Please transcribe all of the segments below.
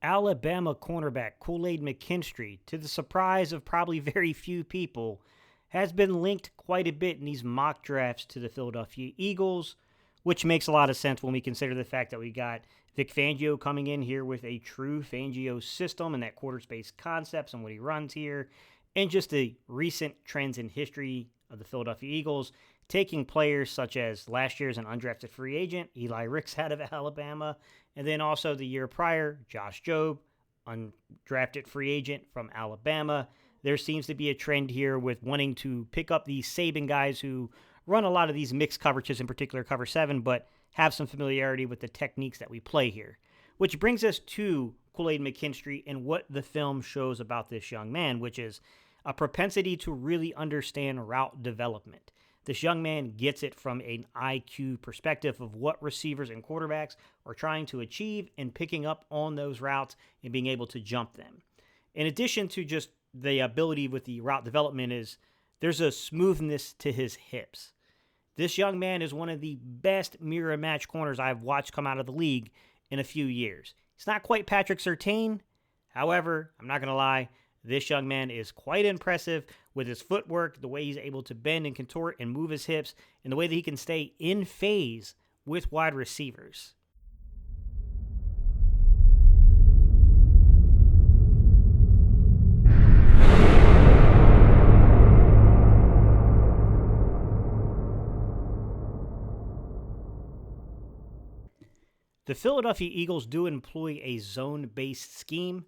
Alabama cornerback Kool-Aid McKinstry, to the surprise of probably very few people, has been linked quite a bit in these mock drafts to the Philadelphia Eagles, which makes a lot of sense when we consider the fact that we got Vic Fangio coming in here with a true Fangio system and that quarter space concepts and what he runs here, and just the recent trends in history of the Philadelphia Eagles, taking players such as last year's an undrafted free agent, Eli Ricks out of Alabama, and then also the year prior, Josh Jobe, undrafted free agent from Alabama. There seems to be a trend here with wanting to pick up these Saban guys who run a lot of these mixed coverages, in particular cover 7, but have some familiarity with the techniques that we play here. Which brings us to Kool-Aid McKinstry and what the film shows about this young man, which is a propensity to really understand route development. This young man gets it from an IQ perspective of what receivers and quarterbacks are trying to achieve and picking up on those routes and being able to jump them. In addition to just the ability with the route development is there's a smoothness to his hips. This young man is one of the best mirror match corners I've watched come out of the league in a few years. He's not quite Patrick Surtain. However, I'm not going to lie, this young man is quite impressive with his footwork, the way he's able to bend and contort and move his hips, and the way that he can stay in phase with wide receivers. The Philadelphia Eagles do employ a zone-based scheme,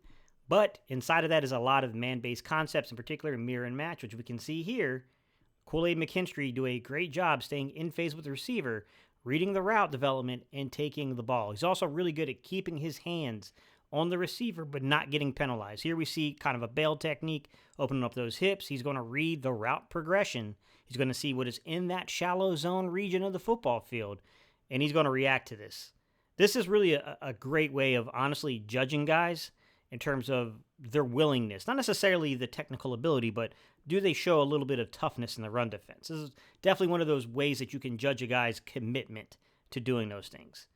but inside of that is a lot of man-based concepts, in particular mirror and match, which we can see here. Kool-Aid McKinstry do a great job staying in phase with the receiver, reading the route development, and taking the ball. He's also really good at keeping his hands on the receiver, but not getting penalized. Here we see kind of a bail technique, opening up those hips. He's going to read the route progression. He's going to see what is in that shallow zone region of the football field, and he's going to react to this. This is really a great way of honestly judging guys in terms of their willingness. Not necessarily the technical ability, but do they show a little bit of toughness in the run defense? This is definitely one of those ways that you can judge a guy's commitment to doing those things.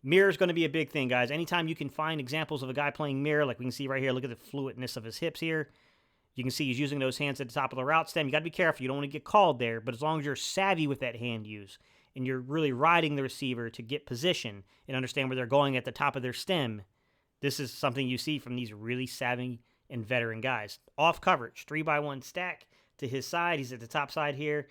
Mirror is going to be a big thing, guys. Anytime you can find examples of a guy playing mirror, like we can see right here, look at the fluidness of his hips here. You can see he's using those hands at the top of the route stem. You got to be careful. You don't want to get called there, but as long as you're savvy with that hand use, and you're really riding the receiver to get position and understand where they're going at the top of their stem, this is something you see from these really savvy and veteran guys. Off coverage, 3x1 stack to his side. He's at the top side here.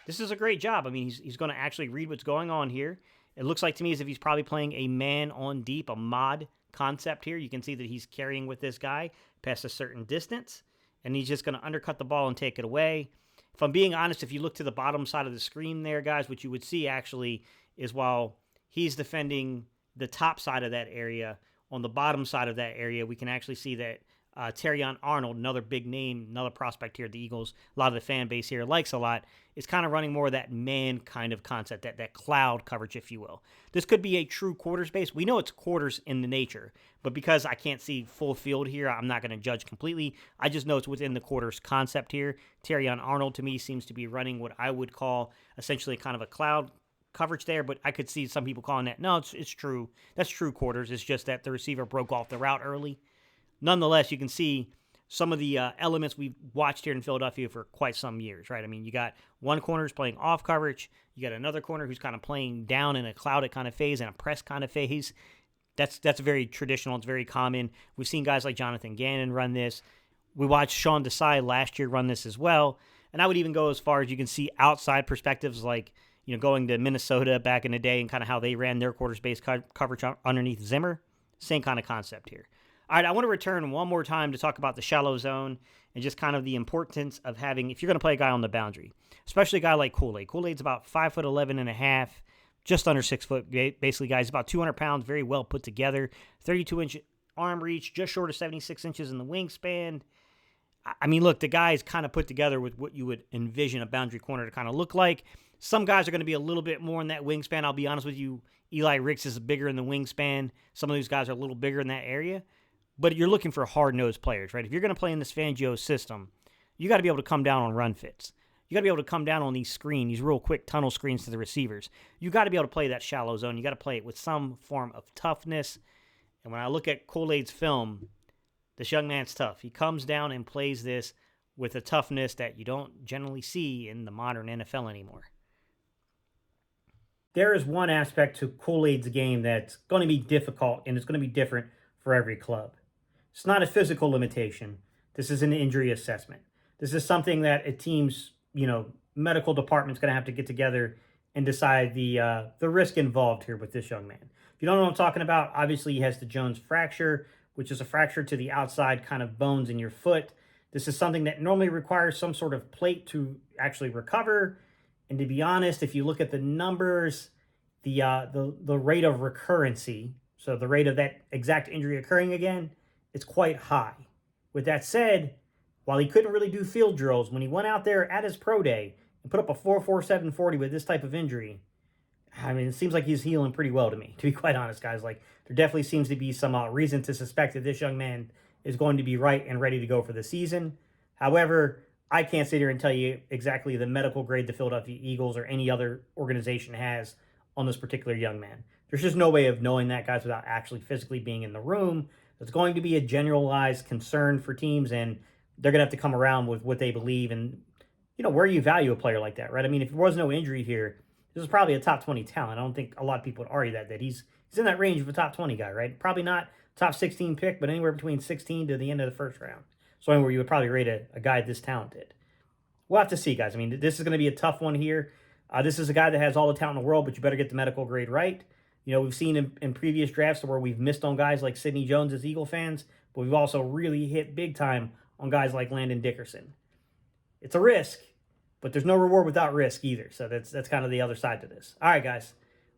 This is a great job. I mean, he's going to actually read what's going on here. It looks like to me as if he's probably playing a man on deep, a mod concept here. You can see that he's carrying with this guy past a certain distance, and he's just going to undercut the ball and take it away. If I'm being honest, if you look to the bottom side of the screen there, guys, what you would see actually is while he's defending the top side of that area, on the bottom side of that area, we can actually see that Terrion Arnold, another big name, another prospect here at the Eagles, a lot of the fan base here likes a lot, is kind of running more of that man kind of concept, that cloud coverage, if you will. This could be a true quarters base. We know it's quarters in the nature, but because I can't see full field here, I'm not going to judge completely. I just know it's within the quarters concept here. Terrion Arnold, to me, seems to be running what I would call essentially kind of a cloud coverage there, but I could see some people calling that, no, it's true. That's true quarters. It's just that the receiver broke off the route early. Nonetheless, you can see some of the elements we've watched here in Philadelphia for quite some years, right? I mean, you got one corner who's playing off coverage. You got another corner who's kind of playing down in a clouded kind of phase and a press kind of phase. That's very traditional. It's very common. We've seen guys like Jonathan Gannon run this. We watched Sean Desai last year run this as well. And I would even go as far as you can see outside perspectives like, you know, going to Minnesota back in the day and kind of how they ran their quarters-based coverage underneath Zimmer. Same kind of concept here. All right, I want to return one more time to talk about the shallow zone and just kind of the importance of having, if you're going to play a guy on the boundary, especially a guy like Kool-Aid. Kool-Aid's about 5'11" and a half, just under 6 foot, basically, guys. About 200 pounds, very well put together, 32-inch arm reach, just short of 76 inches in the wingspan. I mean, look, the guy's kind of put together with what you would envision a boundary corner to kind of look like. Some guys are going to be a little bit more in that wingspan. I'll be honest with you, Eli Ricks is bigger in the wingspan. Some of these guys are a little bigger in that area. But you're looking for hard-nosed players, right? If you're going to play in this Fangio system, you got to be able to come down on run fits. You got to be able to come down on these these real quick tunnel screens to the receivers. You got to be able to play that shallow zone. You got to play it with some form of toughness. And when I look at Kool-Aid's film, this young man's tough. He comes down and plays this with a toughness that you don't generally see in the modern NFL anymore. There is one aspect to Kool-Aid's game that's going to be difficult, and it's going to be different for every club. It's not a physical limitation. This is an injury assessment. This is something that a team's, medical department's going to have to get together and decide the risk involved here with this young man. If you don't know what I'm talking about, obviously he has the Jones fracture, which is a fracture to the outside kind of bones in your foot. This is something that normally requires some sort of plate to actually recover. And to be honest, if you look at the numbers, the rate of recurrency, so the rate of that exact injury occurring again, it's quite high. With that said, while he couldn't really do field drills, when he went out there at his pro day and put up a 4.47 40 with this type of injury, I mean, it seems like he's healing pretty well to me, to be quite honest, guys. Like, there definitely seems to be some reason to suspect that this young man is going to be right and ready to go for the season. However, I can't sit here and tell you exactly the medical grade the Philadelphia Eagles or any other organization has on this particular young man. There's just no way of knowing that, guys, without actually physically being in the room. It's going to be a generalized concern for teams, and they're going to have to come around with what they believe and, where you value a player like that, right? I mean, if there was no injury here, this is probably a top 20 talent. I don't think a lot of people would argue that he's in that range of a top 20 guy, right? Probably not top 16 pick, but anywhere between 16 to the end of the first round. So anywhere you would probably rate a guy this talented. We'll have to see, guys. I mean, this is going to be a tough one here. This is a guy that has all the talent in the world, but you better get the medical grade right. We've seen in previous drafts where we've missed on guys like Sidney Jones as Eagle fans, but we've also really hit big time on guys like Landon Dickerson. It's a risk, but there's no reward without risk either. So that's kind of the other side to this. All right, guys.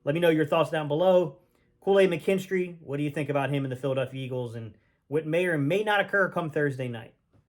Let me know your thoughts down below. Kool-Aid McKinstry, what do you think about him and the Philadelphia Eagles and what may or may not occur come Thursday night?